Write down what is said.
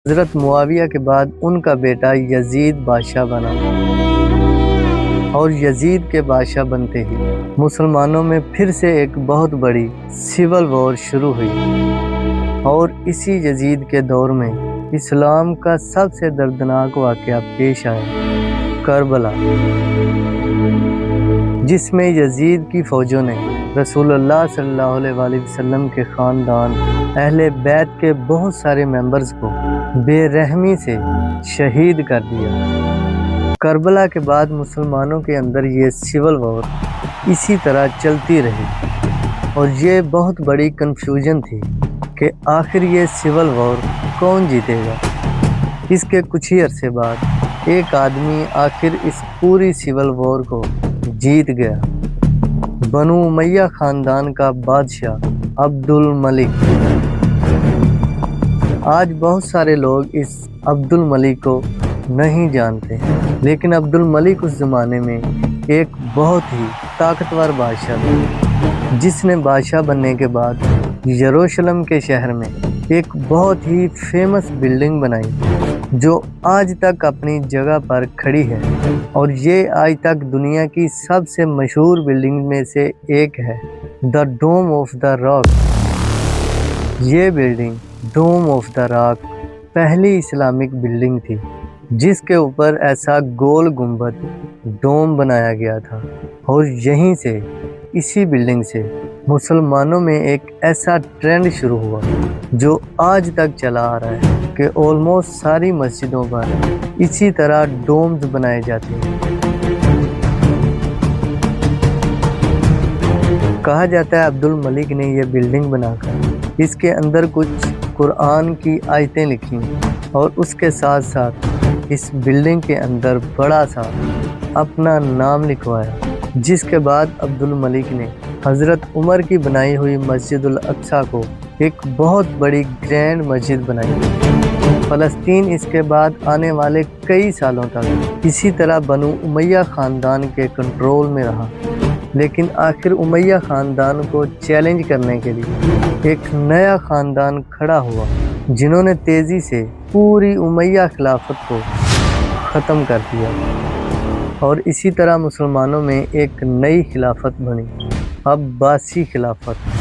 حضرت معاویہ کے بعد ان کا بیٹا یزید بادشاہ بنا اور یزید کے بادشاہ بنتے ہی مسلمانوں میں پھر سے ایک بہت بڑی سول وار شروع ہوئی اور اسی یزید کے دور میں اسلام کا سب سے دردناک واقعہ پیش آیا، کربلا، جس میں یزید کی فوجوں نے رسول اللہ صلی اللہ علیہ وآلہ وسلم کے خاندان اہل بیت کے بہت سارے ممبرز کو بے رحمی سے شہید کر دیا۔ کربلا کے بعد مسلمانوں کے اندر یہ سول وار اسی طرح چلتی رہی اور یہ بہت بڑی کنفیوژن تھی کہ آخر یہ سول وار کون جیتے گا۔ اس کے کچھ ہی عرصے بعد ایک آدمی آخر اس پوری سول وار کو جیت گیا، بنو امیہ خاندان کا بادشاہ عبد الملک۔ آج بہت سارے لوگ اس عبد الملک کو نہیں جانتے، لیکن عبد الملک اس زمانے میں ایک بہت ہی طاقتور بادشاہ تھا، جس نے بادشاہ بننے کے بعد یروشلم کے شہر میں ایک بہت ہی فیمس بلڈنگ بنائی جو آج تک اپنی جگہ پر کھڑی ہے، اور یہ آج تک دنیا کی سب سے مشہور بلڈنگ میں سے ایک ہے، the Dome of the Rock. یہ building Dome of the Rock پہلی اسلامک بلڈنگ تھی جس کے اوپر ایسا گول گنبد ڈوم بنایا گیا تھا، اور یہیں سے، اسی بلڈنگ سے مسلمانوں میں ایک ایسا ٹرینڈ شروع ہوا جو آج تک چلا آ رہا ہے کہ آلموسٹ ساری مسجدوں پر اسی طرح ڈومز بنائے جاتے ہیں۔ کہا جاتا ہے عبد الملک نے یہ بلڈنگ بنا کر اس کے اندر کچھ قرآن کی آیتیں لکھی اور اس کے ساتھ ساتھ اس بلڈنگ کے اندر بڑا سا اپنا نام لکھوایا، جس کے بعد عبد الملک نے حضرت عمر کی بنائی ہوئی مسجد الاقصیٰ کو ایک بہت بڑی گرینڈ مسجد بنائی۔ فلسطین اس کے بعد آنے والے کئی سالوں تک اسی طرح بنو امیہ خاندان کے کنٹرول میں رہا، لیکن آخر امیہ خاندان کو چیلنج کرنے کے لیے ایک نیا خاندان کھڑا ہوا جنہوں نے تیزی سے پوری امیہ خلافت کو ختم کر دیا، اور اسی طرح مسلمانوں میں ایک نئی خلافت بنی، عباسی خلافت۔